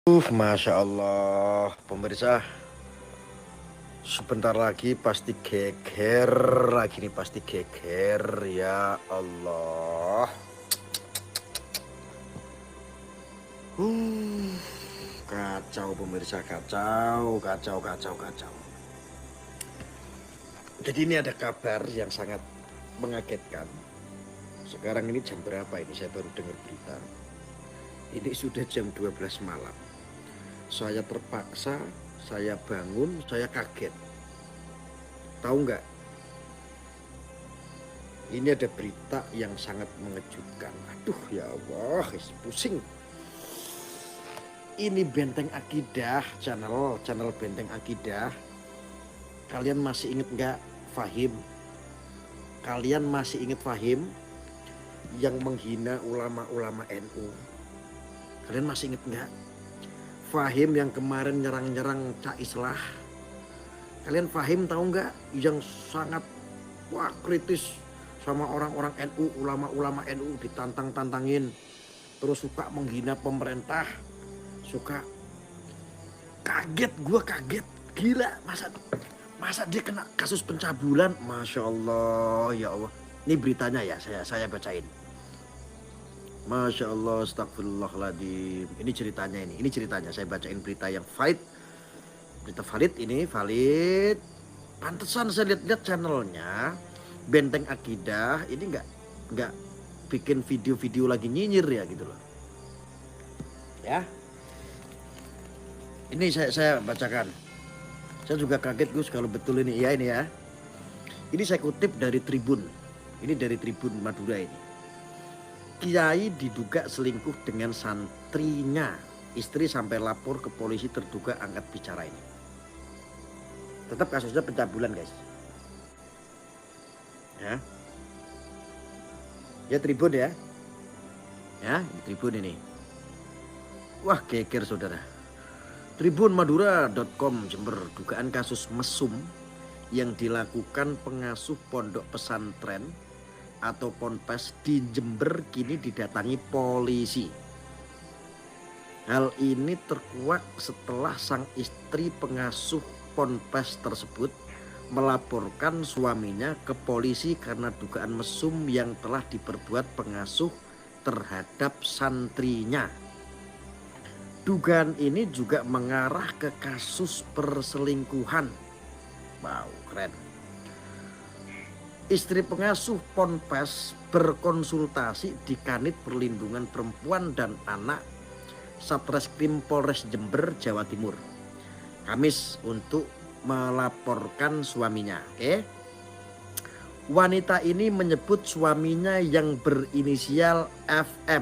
Masya Allah, pemirsa, sebentar lagi pasti geger lagi nih, pasti geger ya Allah. Kacau pemirsa, kacau. Jadi ini ada kabar yang sangat mengagetkan. Sekarang ini jam berapa ini? Saya baru dengar berita. Ini sudah jam 12 malam. Saya terpaksa, saya bangun, saya kaget. Tahu nggak? Ini ada berita yang sangat mengejutkan. Aduh ya Allah, pusing. Ini Benteng Akidah, channel Benteng Akidah. Kalian masih inget nggak Fahim? Kalian masih inget Fahim yang menghina ulama-ulama NU? Kalian masih inget nggak? Fahim yang kemarin nyerang-nyerang Cak Islah. Kalian Fahim tahu nggak? Yang sangat kritis sama orang-orang NU, ulama-ulama NU, ditantang-tantangin. Terus suka menghina pemerintah. Suka. Gue kaget. Gila, masa dia kena kasus pencabulan? Masya Allah, ya Allah. Ini beritanya ya, saya bacain. Masya Allah, astagfirullahaladzim. Ini ceritanya. Saya bacain berita yang valid. Berita valid ini, valid. Pantesan saya lihat channelnya Benteng Akidah ini nggak bikin video-video lagi nyinyir ya gitu loh. Ya. Ini saya bacakan. Saya juga kaget Gus kalau betul ini. Ya ini ya. Ini saya kutip dari Tribun. Ini dari Tribun Madura ini. Kiai diduga selingkuh dengan santrinya. Istri sampai lapor ke polisi terduga angkat bicara ini. Tetap kasusnya pencabulan guys. Ya Tribun ya. Ya Tribun ini. Wah geger saudara. Tribunmadura.com Jember, dugaan kasus mesum yang dilakukan pengasuh pondok pesantren atau ponpes di Jember kini didatangi polisi. Hal ini terkuak setelah sang istri pengasuh ponpes tersebut melaporkan suaminya ke polisi karena dugaan mesum yang telah diperbuat pengasuh terhadap santrinya. Dugaan ini juga mengarah ke kasus perselingkuhan. Wow, keren. Istri pengasuh ponpes berkonsultasi di Kanit Perlindungan Perempuan dan Anak Satreskrim Polres Jember, Jawa Timur, Kamis untuk melaporkan suaminya. Wanita ini menyebut suaminya yang berinisial FM,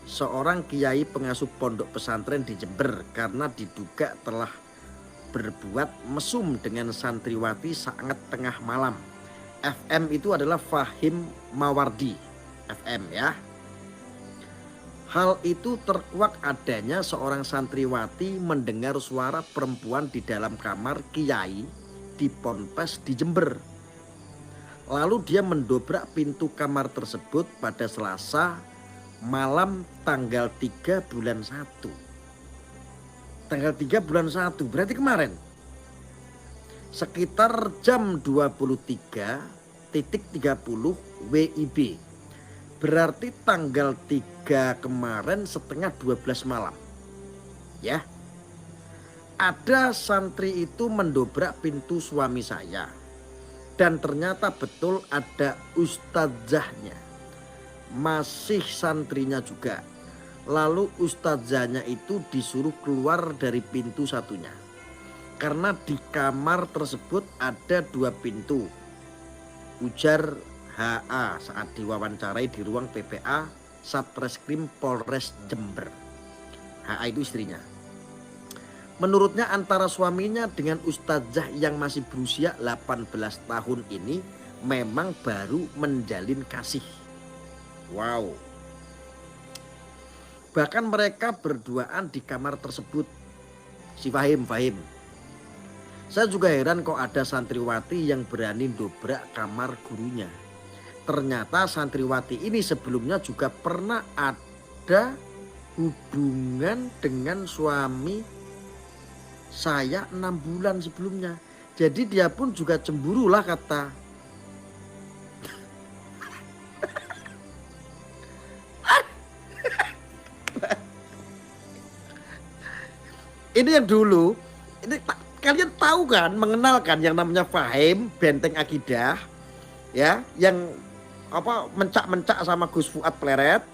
seorang kiai pengasuh pondok pesantren di Jember, karena diduga telah berbuat mesum dengan santriwati saat tengah malam. FM itu adalah Fahim Mawardi, FM ya. Hal itu terkuak adanya seorang santriwati mendengar suara perempuan di dalam kamar kiai di ponpes di Jember. Lalu dia mendobrak pintu kamar tersebut pada Selasa malam tanggal 3 bulan 1. Tanggal 3 bulan 1 berarti kemarin. Sekitar jam 23.30 WIB. Berarti tanggal 3 kemarin setengah 12 malam. Ya. Ada santri itu mendobrak pintu suami saya. Dan ternyata betul ada ustadzahnya. Masih santrinya juga. Lalu ustadzahnya itu disuruh keluar dari pintu satunya. Karena di kamar tersebut ada 2 pintu. Ujar HA saat diwawancarai di ruang PPA Satreskrim Polres Jember. HA itu istrinya. Menurutnya antara suaminya dengan ustadzah yang masih berusia 18 tahun ini memang baru menjalin kasih. Wow. Bahkan mereka berduaan di kamar tersebut. Si Fahim. Saya juga heran kok ada santriwati yang berani dobrak kamar gurunya. Ternyata santriwati ini sebelumnya juga pernah ada hubungan dengan suami saya 6 bulan sebelumnya. Jadi dia pun juga cemburu lah kata. Ini yang dulu, ini kalian tahu kan, mengenal kan yang namanya Fahim, Benteng Akidah, ya, yang apa mencak-mencak sama Gus Fuad Pleret,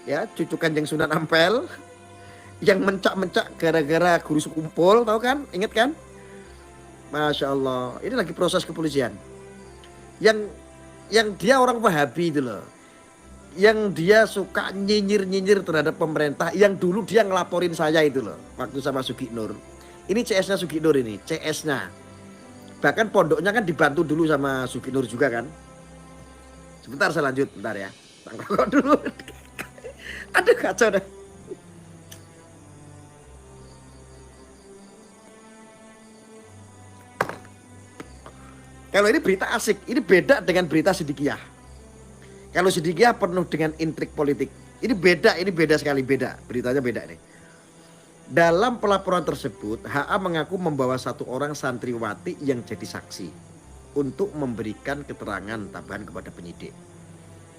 ya, cucu Kanjeng Sunan Ampel, yang mencak-mencak gara-gara guru sekumpul, tahu kan? Ingat kan? Masya Allah, ini lagi proses kepolisian. Yang dia orang Wahabi itu loh. Yang dia suka nyinyir-nyinyir terhadap pemerintah, yang dulu dia ngelaporin saya itu loh, waktu sama Sugi Nur. Ini CS-nya Sugi Nur ini, CS-nya. Bahkan pondoknya kan dibantu dulu sama Sugi Nur juga kan. Sebentar saya lanjut, bentar ya. Tangkap dulu. Aduh kacau deh. Kalau ini berita asik, ini beda dengan berita Sidikiyah. Kalau Sidikiyah penuh dengan intrik politik. Ini beda sekali, beda. Beritanya beda nih. Dalam pelaporan tersebut, HA mengaku membawa satu orang santriwati yang jadi saksi untuk memberikan keterangan tambahan kepada penyidik.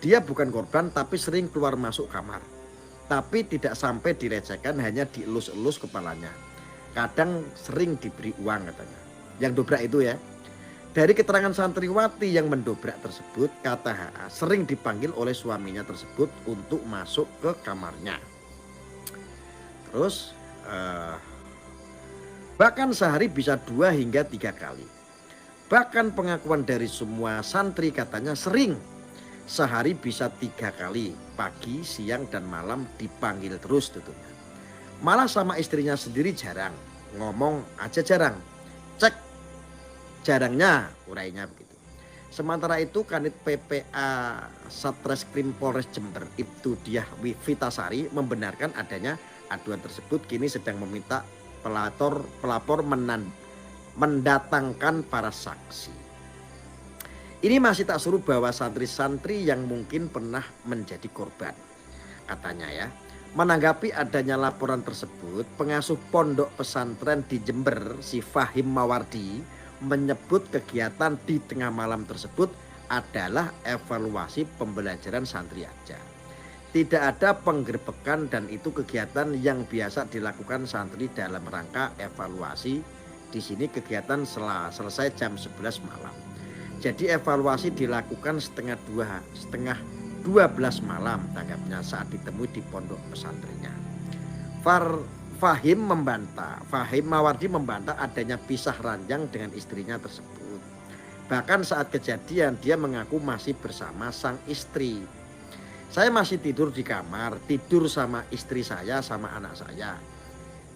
Dia bukan korban tapi sering keluar masuk kamar. Tapi tidak sampai dilecehkan, hanya dielus-elus kepalanya. Kadang sering diberi uang katanya. Yang dobrak itu ya. Dari keterangan santriwati yang mendobrak tersebut, kata HA sering dipanggil oleh suaminya tersebut untuk masuk ke kamarnya. Terus bahkan sehari bisa 2 hingga 3 kali. Bahkan pengakuan dari semua santri katanya sering. Sehari bisa 3 kali, pagi, siang, dan malam dipanggil terus tutupnya. Malah sama istrinya sendiri jarang, ngomong aja jarang. Cek jarangnya, urainya begitu. Sementara itu Kanit PPA Satreskrim Polres Jember Ibtu Diah Vitasari membenarkan adanya aduan tersebut, kini sedang meminta pelapor mendatangkan para saksi. Ini masih tak suruh bahwa santri-santri yang mungkin pernah menjadi korban, katanya ya. Menanggapi adanya laporan tersebut, pengasuh pondok pesantren di Jember, si Fahim Mawardi, menyebut kegiatan di tengah malam tersebut adalah evaluasi pembelajaran santri aja. Tidak ada penggerbekan dan itu kegiatan yang biasa dilakukan santri dalam rangka evaluasi. Di sini kegiatan selesai jam 11 malam. Jadi evaluasi dilakukan setengah 12 malam, tanggapnya saat ditemui di pondok pesantrennya. Fahim Mawardi membantah adanya pisah ranjang dengan istrinya tersebut. Bahkan saat kejadian dia mengaku masih bersama sang istri. Saya masih tidur di kamar, tidur sama istri saya sama anak saya.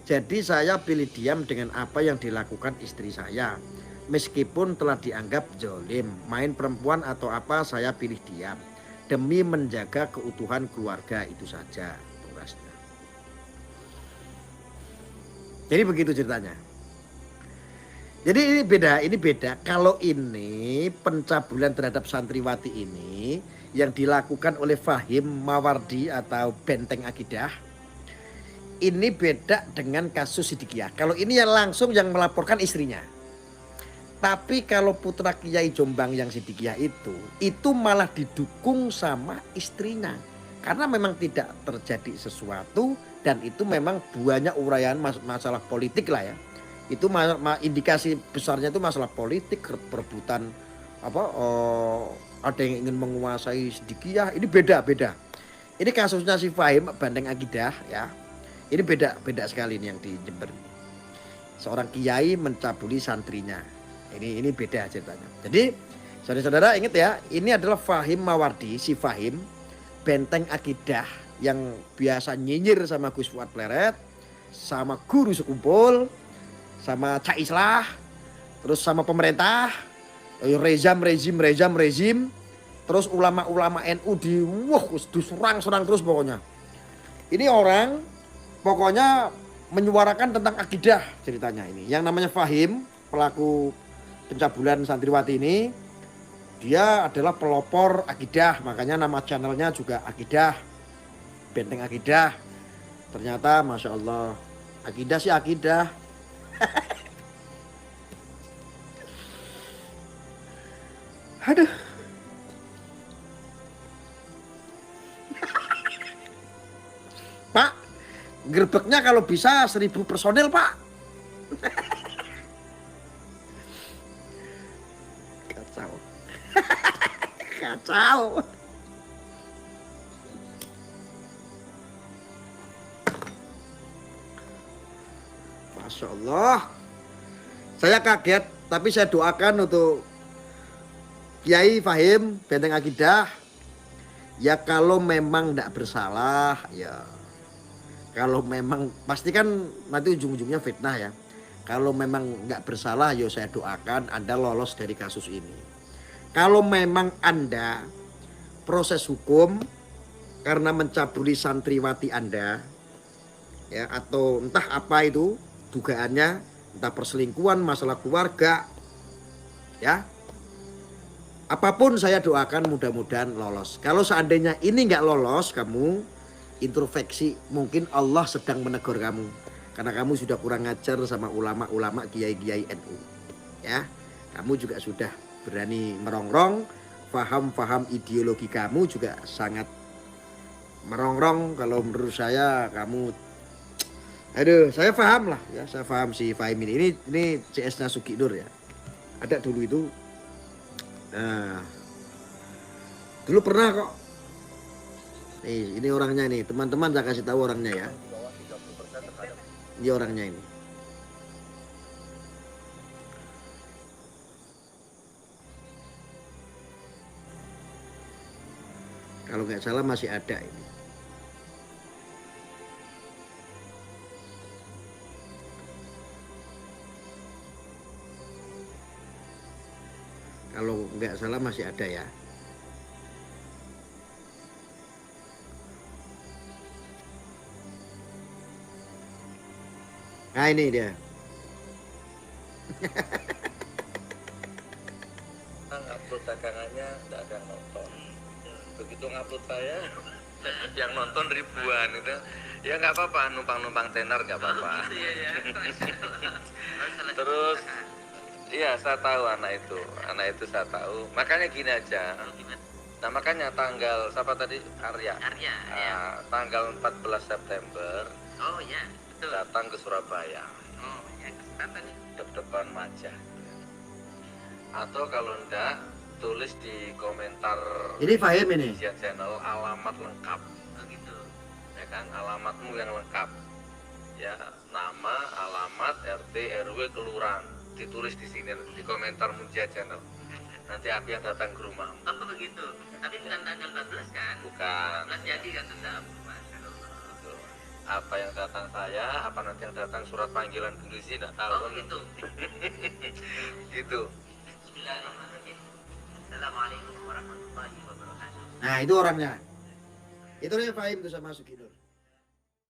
Jadi saya pilih diam dengan apa yang dilakukan istri saya. Meskipun telah dianggap zolim, main perempuan atau apa, saya pilih diam. Demi menjaga keutuhan keluarga, itu saja. Jadi begitu ceritanya. Jadi ini beda. Kalau ini pencabulan terhadap santriwati ini yang dilakukan oleh Fahim Mawardi atau Benteng Akidah, ini beda dengan kasus Sidikiyah. Kalau ini yang langsung yang melaporkan istrinya. Tapi kalau putra Kiai Jombang yang Sidikiyah itu malah didukung sama istrinya. Karena memang tidak terjadi sesuatu. Dan itu memang banyak uraian masalah politik lah ya. Itu indikasi besarnya itu masalah politik, perebutan ada yang ingin menguasai Sidikiyah. Ini beda. Ini kasusnya si Fahim Benteng Akidah ya. Ini beda sekali ini yang di Jember. Seorang kiai mencabuli santrinya. Ini beda ceritanya. Jadi saudara-saudara ingat ya, ini adalah Fahim Mawardi, si Fahim Benteng Akidah yang biasa nyinyir sama Gus Fuad Pleret, sama guru sekumpul, sama Cak Islah, terus sama pemerintah, rezim, terus ulama-ulama NU diserang terus pokoknya. Ini orang pokoknya menyuarakan tentang akidah ceritanya ini. Yang namanya Fahim, pelaku pencabulan santriwati ini, dia adalah pelopor akidah, makanya nama channelnya juga Akidah. Benteng Akidah. Ternyata Masya Allah, akidah sih akidah. Aduh. Pak, gerbeknya kalau bisa 1000 personil Pak. Kacau. Kacau. Masya Allah. Saya kaget, tapi saya doakan untuk Kiai Fahim Benteng Akidah. Ya kalau memang tidak bersalah, ya kalau memang pasti kan nanti ujung-ujungnya fitnah ya. Kalau memang nggak bersalah, ya saya doakan Anda lolos dari kasus ini. Kalau memang Anda proses hukum karena mencabuli santriwati Anda, ya atau entah apa itu dugaannya, entah perselingkuhan, masalah keluarga, ya. Apapun saya doakan mudah-mudahan lolos. Kalau seandainya ini nggak lolos, kamu introspeksi, mungkin Allah sedang menegur kamu karena kamu sudah kurang ngajar sama ulama-ulama kiai-kiai NU. Ya, kamu juga sudah berani merongrong, paham-paham ideologi kamu juga sangat merongrong. Kalau menurut saya kamu, aduh, saya paham lah ya, saya paham si Fahim ini CS-nya Suki Nur ya. Ada dulu itu. Nah, dulu pernah kok. Nih, ini orangnya nih, teman-teman saya kasih tahu orangnya ya. Ini orangnya ini. Kalau nggak salah masih ada ini. Kalau nggak salah masih ada ya. Nah ini dia. Ngupload dagangannya tidak ada yang nonton. Begitu ngupload saya, yang nonton ribuan itu. Ya nggak apa-apa, numpang-numpang tenar nggak apa-apa. Terus, iya saya tahu anak itu saya tahu. Makanya gini aja. Nah makanya tanggal siapa tadi Arya? Ya. Tanggal 14 September. Oh ya, betul. Datang ke Surabaya. Oh ya, kesempatan nih. Depan Maja. Atau kalau enggak, tulis di komentar. Ini Fahim ini. Channel alamat lengkap. Begitu. Ya kan, alamatmu yang lengkap. Ya, nama, alamat, RT, RW, kelurahan. Ditulis di sini di komentar Munjia Channel. Nanti aku yang datang ke rumah. Oh begitu. Tapi bukan tanggal 14 kan? Bukan. 14 jadi kan tetap. Apa yang datang saya, apa nanti yang datang surat panggilan polisi, tidak tahu. Oh gitu. Gitu. Bismillahirrahmanirrahim. Assalamualaikum warahmatullahi wabarakatuh. Nah itu orangnya. Itu yang Fahim itu sama Suki Nur.